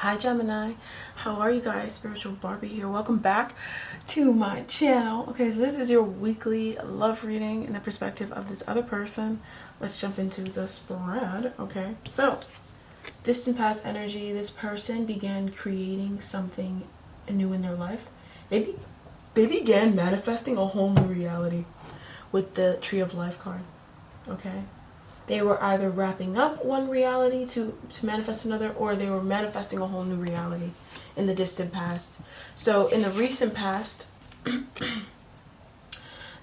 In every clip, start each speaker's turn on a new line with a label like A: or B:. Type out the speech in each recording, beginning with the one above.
A: Hi Gemini, how are you guys? Spiritual Barbie here. Welcome back to my channel. Okay, so this is your weekly love reading in the perspective of this other person. Let's jump into the spread. Okay, so distant past energy. This person began creating something new in their life. They began manifesting a whole new reality with the Tree of Life card. Okay, they were either wrapping up one reality to manifest another, or they were manifesting a whole new reality in the distant past. So in the recent past,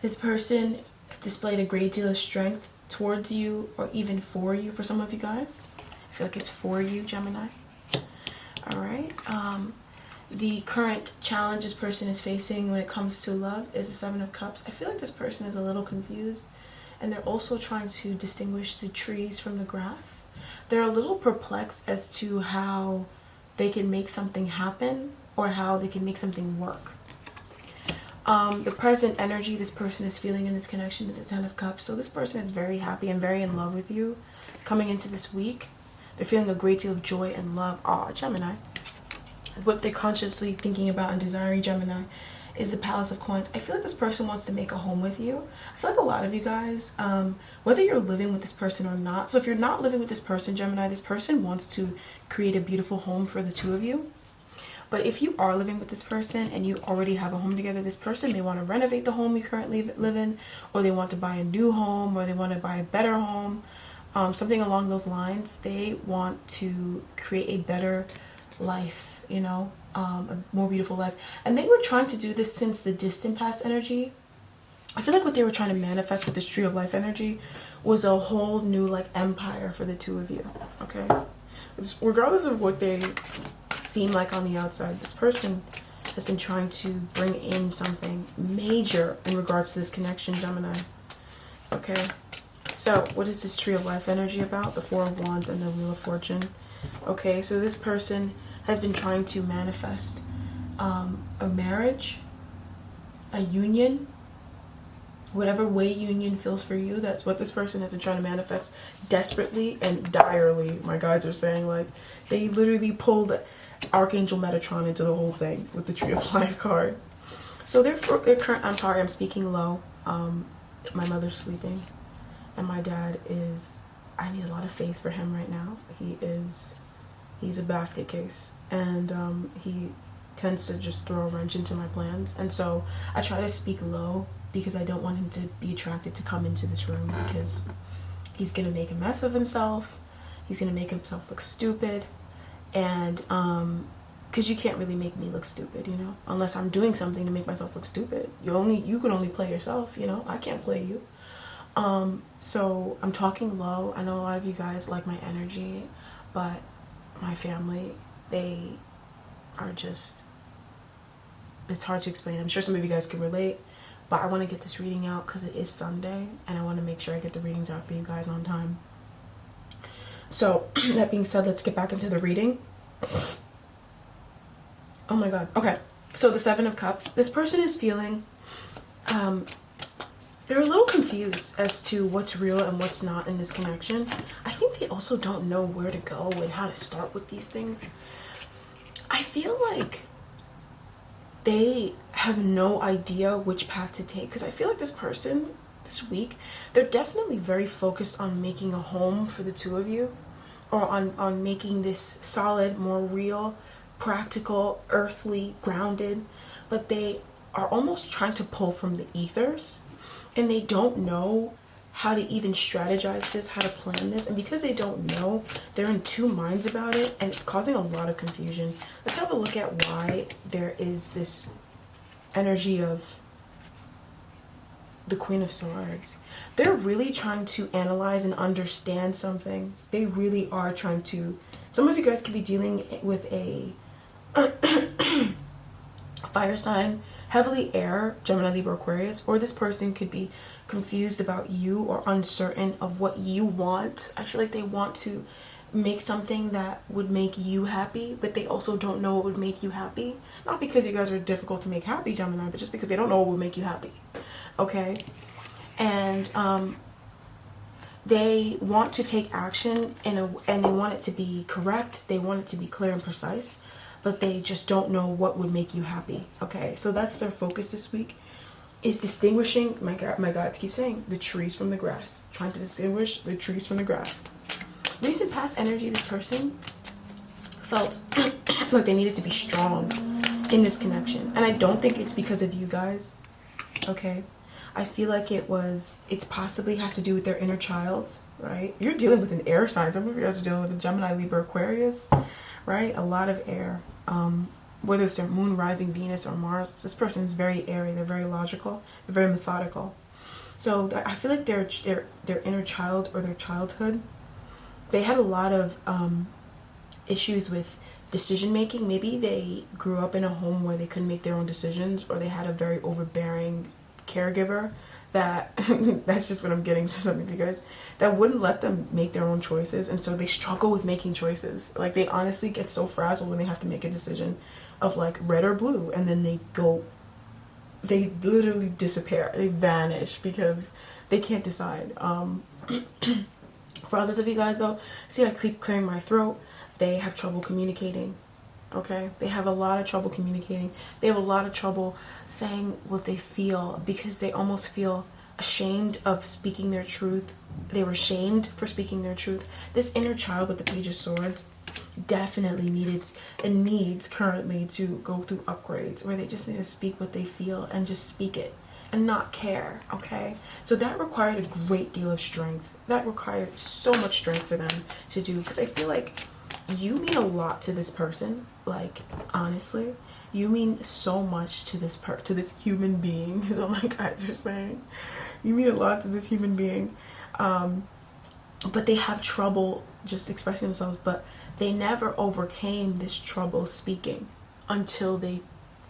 A: this person displayed a great deal of strength towards you, or even for you. For some of you guys, I feel like it's for you, Gemini. All right. The current challenge this person is facing when it comes to love is the Seven of Cups. I feel like this person is a little confused, and they're also trying to distinguish the trees from the grass. They're a little perplexed as to how they can make something happen or how they can make something work. The present energy this person is feeling in this connection is the Ten of Cups. So this person is very happy and very in love with you coming into this week. They're feeling a great deal of joy and love. Gemini. What they're consciously thinking about and desiring, Gemini, is the Palace of Coins. I feel like this person wants to make a home with you. I feel like a lot of you guys, whether you're living with this person or not, so if you're not living with this person, Gemini, this person wants to create a beautiful home for the two of you. But if you are living with this person and you already have a home together, this person may want to renovate the home you currently live in, or they want to buy a new home, or they want to buy a better home, something along those lines. They want to create a better life, you know, a more beautiful life. And they were trying to do this since the distant past energy. I feel like what they were trying to manifest with this Tree of Life energy was a whole new like empire for the two of you. Okay, regardless of what they seem like on the outside, this person has been trying to bring in something major in regards to this connection, Gemini. Okay, so what is this Tree of Life energy about? The Four of Wands and the Wheel of Fortune. Okay, so this person has been trying to manifest a marriage, a union, whatever way union feels for you. That's what this person has been trying to manifest desperately and direly. My guides are saying, like, they literally pulled Archangel Metatron into the whole thing with the Tree of Life card. So their current, I'm sorry, I'm speaking low. My mother's sleeping, and my dad is, I need a lot of faith for him right now. He's a basket case, and he tends to just throw a wrench into my plans. And so I try to speak low because I don't want him to be attracted to come into this room, because he's gonna make a mess of himself. He's gonna make himself look stupid, and because you can't really make me look stupid, you know, unless I'm doing something to make myself look stupid. You can only play yourself, you know. I can't play you. So I'm talking low. I know a lot of you guys like my energy, but my family, they are just, it's hard to explain. I'm sure some of you guys can relate, but I want to get this reading out because it is Sunday, and I want to make sure I get the readings out for you guys on time. So that being said, let's get back into the reading. Oh my god. Okay, so the Seven of Cups. This person is feeling they're a little confused as to what's real and what's not in this connection. I think they also don't know where to go and how to start with these things. I feel like they have no idea which path to take, because I feel like this person this week, they're definitely very focused on making a home for the two of you, or on making this solid, more real, practical, earthly, grounded, but they are almost trying to pull from the ethers. And they don't know how to even strategize this, how to plan this. And because they don't know, they're in two minds about it, and it's causing a lot of confusion. Let's have a look at why there is this energy of the Queen of Swords. They're really trying to analyze and understand something. They really are trying to. Some of you guys could be dealing with a fire sign, heavily air, Gemini, Libra, Aquarius, or this person could be confused about you or uncertain of what you want. I feel like they want to make something that would make you happy, but they also don't know what would make you happy. Not because you guys are difficult to make happy, Gemini, but just because they don't know what would make you happy. Okay? And they want to take action and they want it to be correct. They want it to be clear and precise, but they just don't know what would make you happy. Okay, so that's their focus this week, is distinguishing, my God keeps saying, the trees from the grass. Trying to distinguish the trees from the grass. Recent past energy, this person felt like they needed to be strong in this connection. And I don't think it's because of you guys. Okay? I feel like it's possibly has to do with their inner child, right? You're dealing with an air sign. Some of you guys are dealing with a Gemini, Libra, Aquarius, right? A lot of air. Whether it's their moon, rising, Venus, or Mars, this person is very airy. They're very logical. They're very methodical. So I feel like their inner child or their childhood, they had a lot of issues with decision making. Maybe they grew up in a home where they couldn't make their own decisions, or they had a very overbearing caregiver that that's just what I'm getting to some of you guys, that wouldn't let them make their own choices, and so they struggle with making choices. Like, they honestly get so frazzled when they have to make a decision of like red or blue, and then they literally disappear, they vanish because they can't decide. For others of you guys though, see, I keep clearing my throat. They have trouble communicating. Okay, they have a lot of trouble communicating. They have a lot of trouble saying what they feel because they almost feel ashamed of speaking their truth. They were shamed for speaking their truth. This inner child with the Page of Swords definitely needs currently to go through upgrades where they just need to speak what they feel and just speak it and not care. Okay, so that required a great deal of strength. That required so much strength for them to do, because I feel like you mean a lot to this person. Like, honestly, you mean so much to this human being, is what my guides are saying. You mean a lot to this human being, but they have trouble just expressing themselves. But they never overcame this trouble speaking until they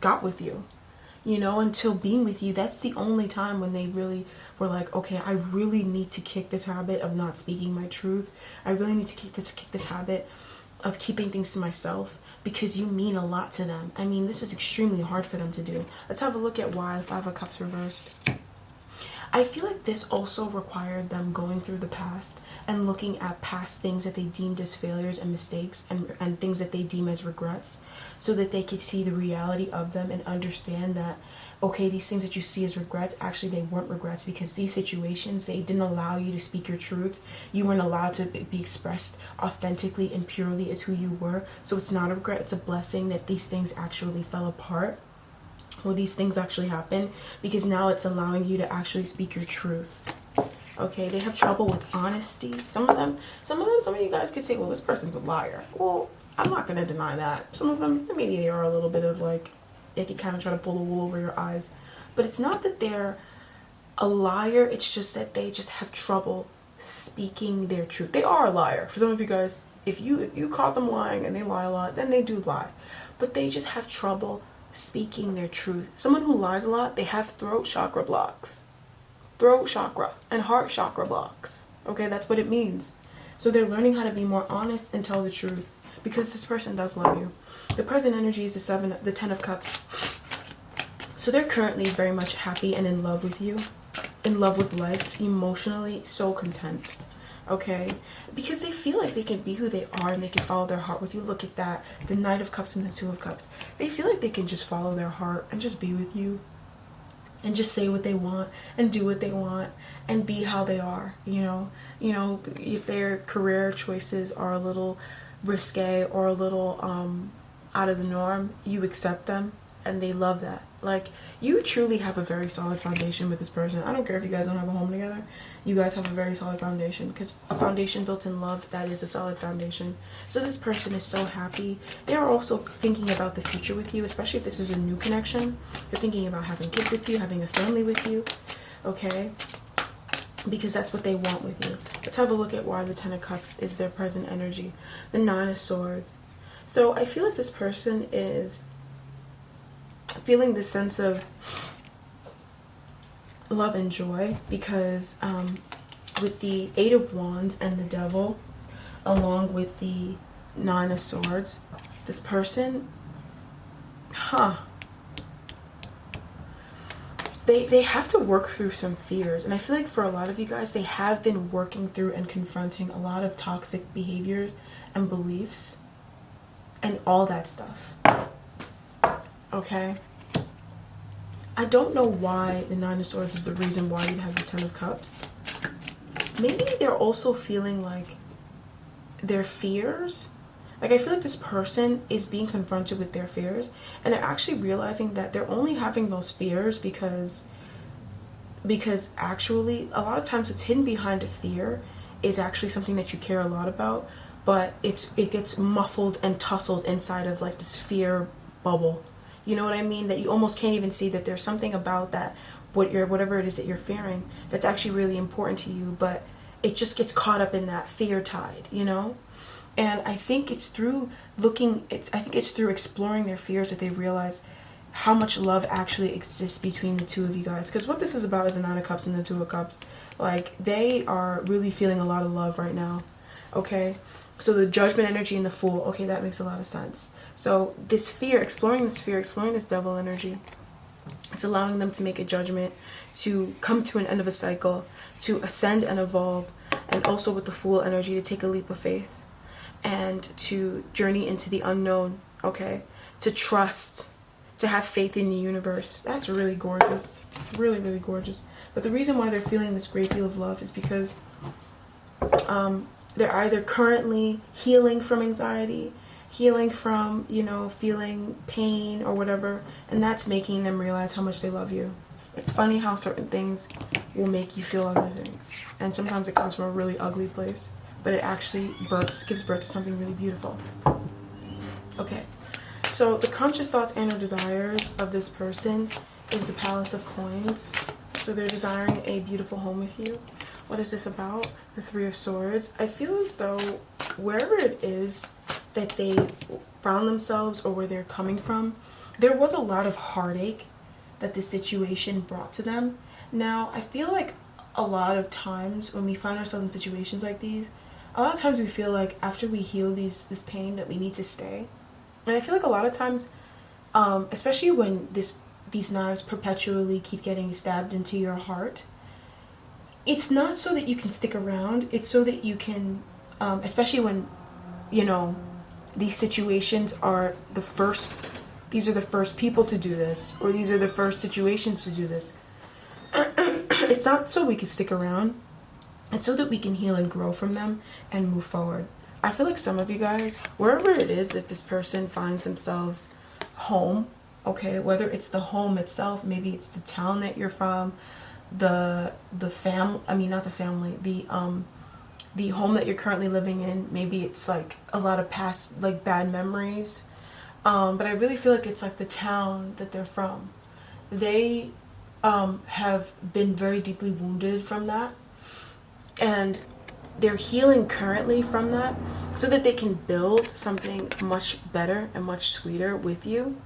A: got with you. You know, until being with you, that's the only time when they really were like, okay, I really need to kick this habit of not speaking my truth. I really need to kick this habit of keeping things to myself, because you mean a lot to them. I mean, this is extremely hard for them to do. Let's have a look at why. Five of Cups reversed. I feel like this also required them going through the past and looking at past things that they deemed as failures and mistakes, and things that they deem as regrets, so that they could see the reality of them and understand that, okay, these things that you see as regrets, actually they weren't regrets, because these situations, they didn't allow you to speak your truth. You weren't allowed to be expressed authentically and purely as who you were. So it's not a regret, it's a blessing that these things actually fell apart, or these things actually happen, because now it's allowing you to actually speak your truth. Okay, they have trouble with honesty. Some of you guys could say, well, this person's a liar. Well, I'm not going to deny that. Some of them, maybe they are a little bit of like, they can kind of try to pull the wool over your eyes. But it's not that they're a liar. It's just that they just have trouble speaking their truth. They are a liar. For some of you guys, if you caught them lying and they lie a lot, then they do lie. But they just have trouble speaking their truth. Someone who lies a lot, they have throat chakra blocks. Throat chakra and heart chakra blocks. Okay, that's what it means. So they're learning how to be more honest and tell the truth, because this person does love you. The present energy is the 10 of Cups. So they're currently very much happy and in love with you, in love with life, emotionally so content. Okay, because they feel like they can be who they are and they can follow their heart with you. Look at that, the Knight of Cups and the Two of Cups. They feel like they can just follow their heart and just be with you, and just say what they want and do what they want and be how they are. You know, if their career choices are a little risque or a little out of the norm, you accept them, and they love that. Like, you truly have a very solid foundation with this person. I don't care if you guys don't have a home together. You guys have a very solid foundation, because a foundation built in love, that is a solid foundation. So this person is so happy. They are also thinking about the future with you, especially if this is a new connection. They're thinking about having kids with you, having a family with you, okay? Because that's what they want with you. Let's have a look at why the 10 of Cups is their present energy. The 9 of Swords. So I feel like this person is feeling this sense of love and joy, because with the 8 of Wands and the Devil, along with the 9 of Swords, this person, they have to work through some fears. And I feel like for a lot of you guys, they have been working through and confronting a lot of toxic behaviors and beliefs and all that stuff. Okay? I don't know why the Nine of Swords is the reason why you'd have the Ten of Cups. Maybe they're also feeling like their fears. Like, I feel like this person is being confronted with their fears, and they're actually realizing that they're only having those fears because actually a lot of times what's hidden behind a fear is actually something that you care a lot about, but it gets muffled and tussled inside of like this fear bubble. You know what I mean? That you almost can't even see that there's something about that, whatever it is that you're fearing, that's actually really important to you, but it just gets caught up in that fear tide, you know? And I think it's through exploring their fears that they realize how much love actually exists between the two of you guys. Because what this is about is the Nine of Cups and the Two of Cups. Like, they are really feeling a lot of love right now. Okay? So the Judgment energy and the Fool, okay, that makes a lot of sense. So this fear, exploring this devil energy, it's allowing them to make a judgment, to come to an end of a cycle, to ascend and evolve, and also with the Fool energy to take a leap of faith and to journey into the unknown, okay? To trust, to have faith in the universe. That's really gorgeous. Really, really gorgeous. But the reason why they're feeling this great deal of love is because they're either currently healing from anxiety, healing from, you know, feeling pain or whatever, and that's making them realize how much they love you. It's funny how certain things will make you feel other things. And sometimes it comes from a really ugly place, but it actually gives birth to something really beautiful. Okay, so the conscious thoughts and or desires of this person is the Palace of Coins. So they're desiring a beautiful home with you. What is this about? The Three of Swords. I feel as though wherever it is that they found themselves or where they're coming from, there was a lot of heartache that this situation brought to them. Now, I feel like a lot of times when we find ourselves in situations like these, a lot of times we feel like after we heal this pain that we need to stay. And I feel like a lot of times, especially when these knives perpetually keep getting stabbed into your heart, it's not so that you can stick around. It's so that you can, especially when, you know, these situations are these are the first people to do this, or these are the first situations to do this. It's not so we can stick around. It's so that we can heal and grow from them and move forward. I feel like some of you guys, wherever it is that this person finds themselves home, okay, whether it's the home itself, maybe it's the town that you're from, the family, I mean not the family, the home that you're currently living in, maybe it's like a lot of past like bad memories, but I really feel like it's like the town that they're from. They have been very deeply wounded from that, and they're healing currently from that so that they can build something much better and much sweeter with you.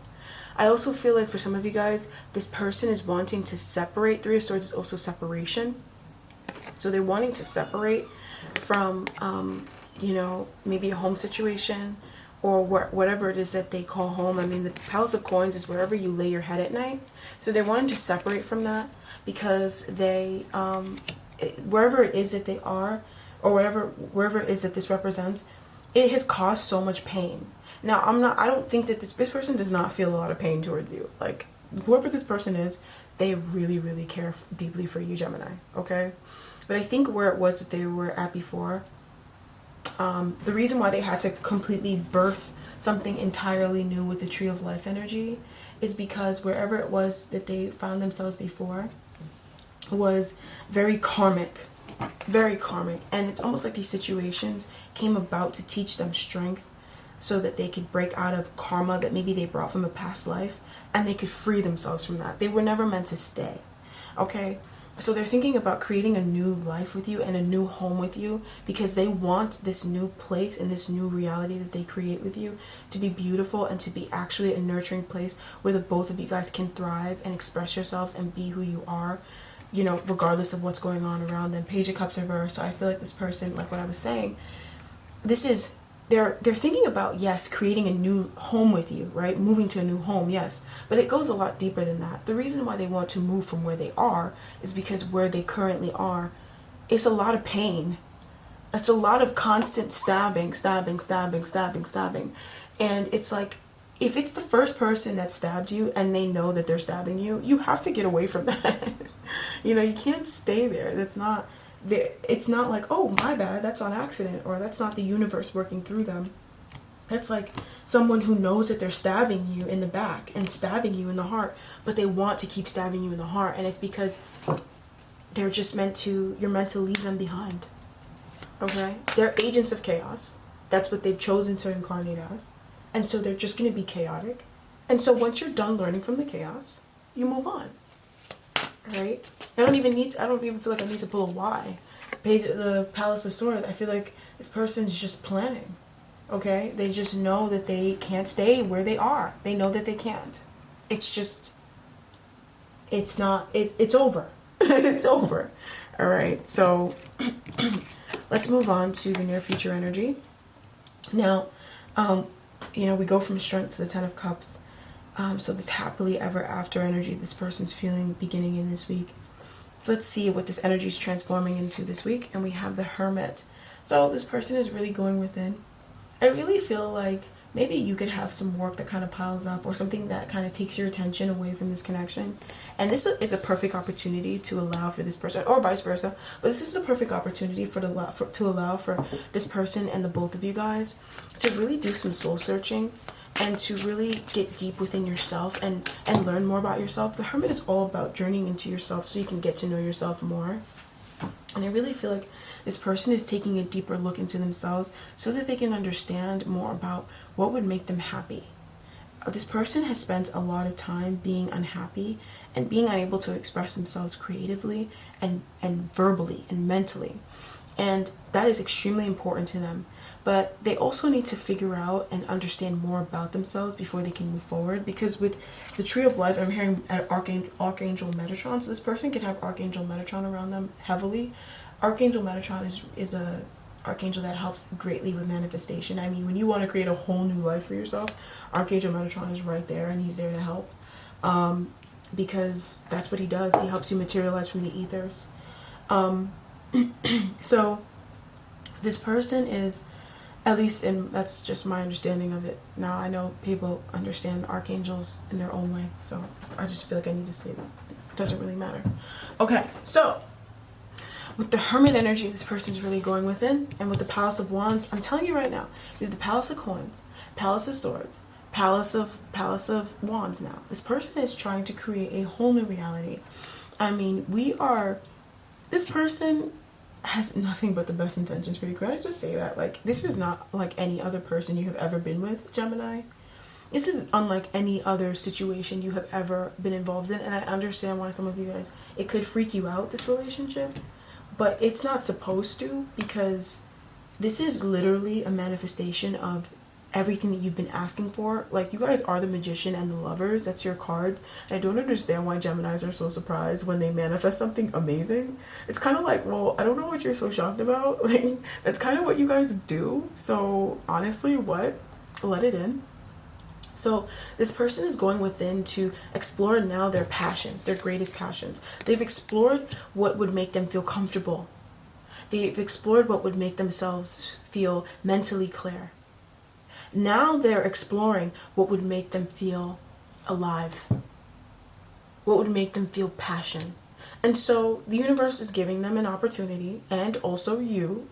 A: I also feel like for some of you guys, this person is wanting to separate. Three of Swords is also separation. So they're wanting to separate from, you know, maybe a home situation or whatever it is that they call home. I mean, the Palace of Coins is wherever you lay your head at night. So they're wanting to separate from that because they, wherever it is that they are, or wherever it is that this represents, it has caused so much pain. Now, I don't think that this person does not feel a lot of pain towards you. Like, whoever this person is, they really, really care deeply for you, Gemini, okay? But I think where it was that they were at before, the reason why they had to completely birth something entirely new with the Tree of Life energy is because wherever it was that they found themselves before was very karmic. Very karmic. And it's almost like these situations came about to teach them strength so that they could break out of karma that maybe they brought from a past life, and they could free themselves from that. They were never meant to stay. Okay? So they're thinking about creating a new life with you and a new home with you because they want this new place and this new reality that they create with you to be beautiful and to be actually a nurturing place where the both of you guys can thrive and express yourselves and be who you are, you know, regardless of what's going on around them. Page of Cups reverse. So I feel like this person, like what I was saying, this they're thinking about, yes, creating a new home with you, right? Moving to a new home, yes. But it goes a lot deeper than that. The reason why they want to move from where they are is because where they currently are, it's a lot of pain. It's a lot of constant stabbing. And it's like, if it's the first person that stabbed you and they know that they're stabbing you, you have to get away from that. You know, you can't stay there. That's not... It's not like, oh, my bad, that's on accident, or that's not the universe working through them. That's like someone who knows that they're stabbing you in the back and stabbing you in the heart, but they want to keep stabbing you in the heart, and it's because they're just you're meant to leave them behind. Okay? They're agents of chaos. That's what they've chosen to incarnate as. And so they're just going to be chaotic. And so once you're done learning from the chaos, you move on. Right? I don't even feel like I need to pull a why. The Palace of Swords, I feel like this person's just planning. Okay? They just know that they can't stay where they are. They know that they can't. It's just, it's over. It's over. Alright, so let's move on to the near future energy. Now, we go from Strength to the Ten of Cups. So this happily ever after energy this person's feeling beginning in this week. So let's see what this energy is transforming into this week. And we have the Hermit. So this person is really going within. I really feel like maybe you could have some work that kind of piles up, or something that kind of takes your attention away from this connection. And this is a perfect opportunity to allow for this person, or vice versa. But this is the perfect opportunity to allow for this person and the both of you guys to really do some soul searching. And to really get deep within yourself and learn more about yourself. The Hermit is all about journeying into yourself so you can get to know yourself more. And I really feel like this person is taking a deeper look into themselves so that they can understand more about what would make them happy. This person has spent a lot of time being unhappy and being unable to express themselves creatively and verbally and mentally. And that is extremely important to them. But they also need to figure out and understand more about themselves before they can move forward. Because with the Tree of Life, I'm hearing Archangel Metatron. So this person could have Archangel Metatron around them heavily. Archangel Metatron is a archangel that helps greatly with manifestation. I mean, when you want to create a whole new life for yourself, Archangel Metatron is right there, and he's there to help. Because that's what he does. He helps you materialize from the ethers. So this person is... At least, and that's just my understanding of it. Now, I know people understand archangels in their own way, so I just feel like I need to say that. It doesn't really matter. Okay, so with the Hermit energy, this person's really going within, and with the Palace of Wands, I'm telling you right now, you have the Palace of Coins, Palace of Swords, Palace of Wands now. This person is trying to create a whole new reality. I mean, this person has nothing but the best intentions for you. Can I just say that? Like, this is not like any other person you have ever been with, Gemini. This is unlike any other situation you have ever been involved in. And I understand why some of you guys, it could freak you out, this relationship. But it's not supposed to, because this is literally a manifestation of everything that you've been asking for. Like, you guys are the Magician and the Lovers. That's your cards. And I don't understand why Geminis are so surprised when they manifest something amazing. It's kind of like, well, I don't know what you're so shocked about. Like, that's kind of what you guys do. So honestly, what? Let it in. So this person is going within to explore now their passions, their greatest passions. They've explored what would make them feel comfortable. They've explored what would make themselves feel mentally clear. Now they're exploring what would make them feel alive, what would make them feel passion. And so the universe is giving them an opportunity, and also you,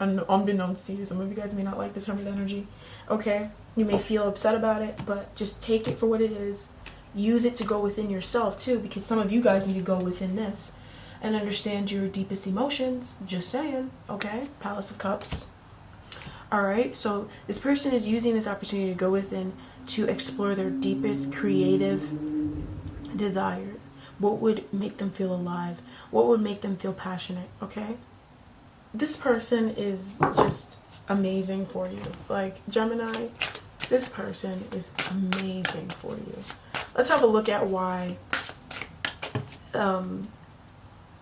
A: unbeknownst to you, some of you guys may not like this Hermit energy, okay? You may feel upset about it, but just take it for what it is. Use it to go within yourself too, because some of you guys need to go within this and understand your deepest emotions. Just saying, okay? Palace of Cups. Alright, so this person is using this opportunity to go within to explore their deepest creative desires. What would make them feel alive? What would make them feel passionate, okay? This person is just amazing for you. Like, Gemini, this person is amazing for you. Let's have a look at why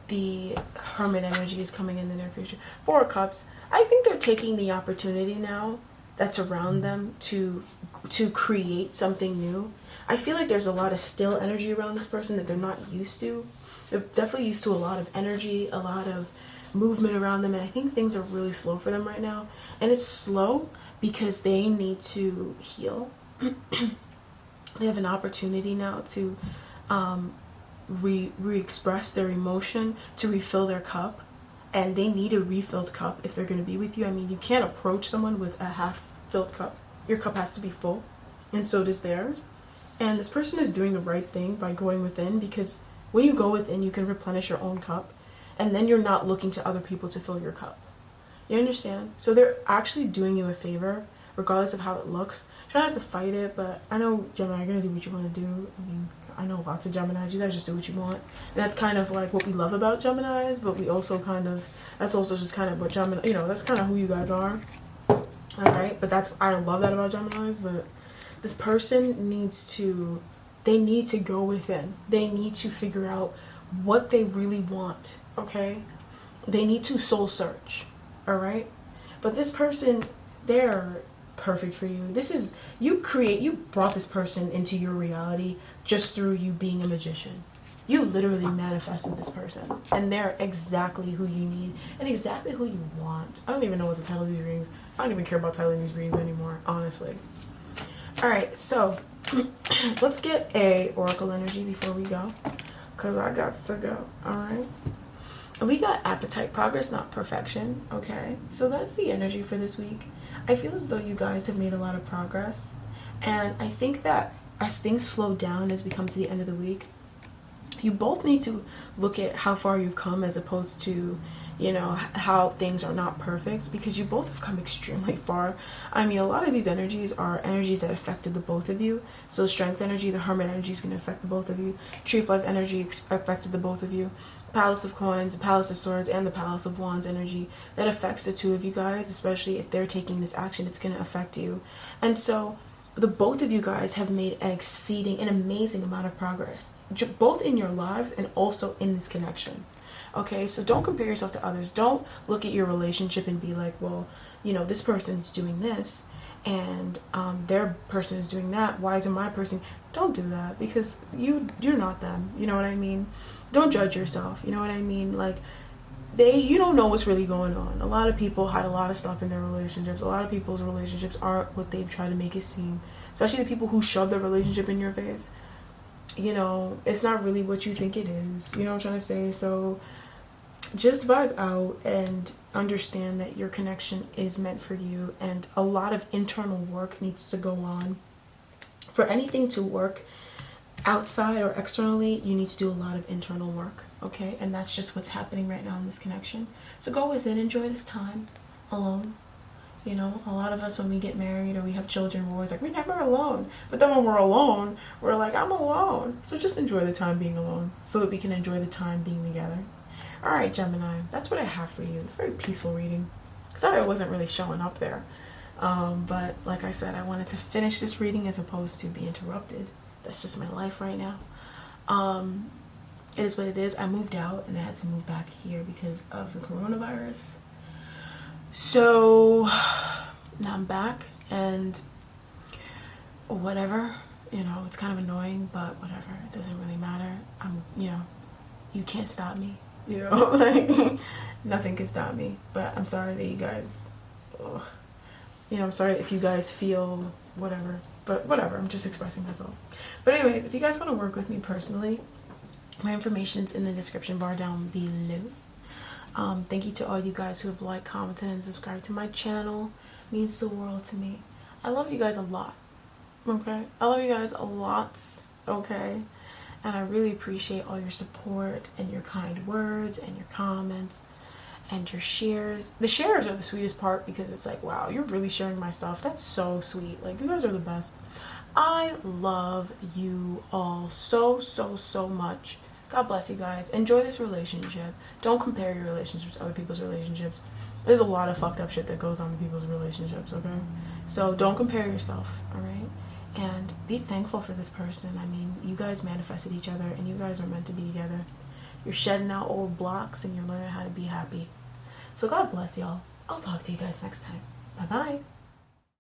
A: the Hermit energy is coming in the near future. Four of Cups. I think they're taking the opportunity now that's around them to create something new. I feel like there's a lot of still energy around this person that they're not used to. They're definitely used to a lot of energy, a lot of movement around them, and I think things are really slow for them right now. And it's slow because they need to heal. They have an opportunity now to re-express their emotion, to refill their cup, and they need a refilled cup if they're going to be with you. I mean, you can't approach someone with a half-filled cup. Your cup has to be full, and so does theirs. And this person is doing the right thing by going within, because when you go within, you can replenish your own cup, and then you're not looking to other people to fill your cup. You understand? So they're actually doing you a favor, regardless of how it looks. Try not to fight it, but I know, Gemini, you're going to do what you want to do. I mean, I know lots of Geminis. You guys just do what you want. And that's kind of like what we love about Geminis, but we also kind of, that's also just kind of what Gemini, you know, that's kind of who you guys are. Alright? But that's, I love that about Geminis, but this person needs to, they need to go within. They need to figure out what they really want, okay? They need to soul search, alright? But this person, they're perfect for you. This is, you brought this person into your reality just through you being a magician. You literally manifested this person, and they're exactly who you need and exactly who you want. I don't even know what to title these readings. I don't even care about titling these readings anymore, honestly. Alright, so let's get a oracle energy before we go, because I got to go. Alright, we got appetite, progress, not perfection. Okay, so that's the energy for this week. I feel as though you guys have made a lot of progress, and I think that as things slow down as we come to the end of the week, you both need to look at how far you've come as opposed to, you know, how things are not perfect, because you both have come extremely far. I mean, a lot of these energies are energies that affected the both of you. So strength energy, the hermit energy is going to affect the both of you. Tree of life energy affected the both of you. Palace of coins, palace of swords, and the palace of wands energy, that affects the two of you guys, especially if they're taking this action, it's going to affect you. And so the both of you guys have made an amazing amount of progress, both in your lives and also in this connection. Okay, so don't compare yourself to others. Don't look at your relationship and be like, well, you know, this person's doing this and their person is doing that. Why isn't my person? Don't do that, because you're not them. You know what I mean? Don't judge yourself. You know what I mean? Like, you don't know what's really going on. A lot of people hide a lot of stuff in their relationships. A lot of people's relationships aren't what they've tried to make it seem. Especially the people who shove their relationship in your face. You know, it's not really what you think it is. You know what I'm trying to say? So just vibe out and understand that your connection is meant for you, and a lot of internal work needs to go on. For anything to work outside or externally, you need to do a lot of internal work, okay? And that's just what's happening right now in this connection. So go within, enjoy this time alone. You know, a lot of us, when we get married or we have children, we're always like, we're never alone. But then when we're alone, we're like, I'm alone. So just enjoy the time being alone so that we can enjoy the time being together. All right, Gemini, that's what I have for you. It's a very peaceful reading. Sorry I wasn't really showing up there. But like I said, I wanted to finish this reading as opposed to be interrupted. That's just my life right now. It is what it is. I moved out and I had to move back here because of the coronavirus. So now I'm back, and whatever, you know, it's kind of annoying, but whatever, it doesn't really matter. You know, you can't stop me, you know, like nothing can stop me. But I'm sorry that you guys, you know, I'm sorry if you guys feel whatever, but whatever, I'm just expressing myself. But anyways, if you guys want to work with me personally, my information's in the description bar down below. Thank you to all you guys who have liked, commented, and subscribed to my channel. It means the world to me. I love you guys a lot, okay? I love you guys a lot, okay? And I really appreciate all your support and your kind words and your comments and your shares. The shares are the sweetest part, because it's like, wow, you're really sharing my stuff. That's so sweet. Like, you guys are the best. I love you all so, so, so much. God bless you guys. Enjoy this relationship. Don't compare your relationships to other people's relationships. There's a lot of fucked up shit that goes on in people's relationships, okay? So don't compare yourself, alright? And be thankful for this person. I mean, you guys manifested each other, and you guys are meant to be together. You're shedding out old blocks, and you're learning how to be happy. So God bless y'all. I'll talk to you guys next time. Bye-bye.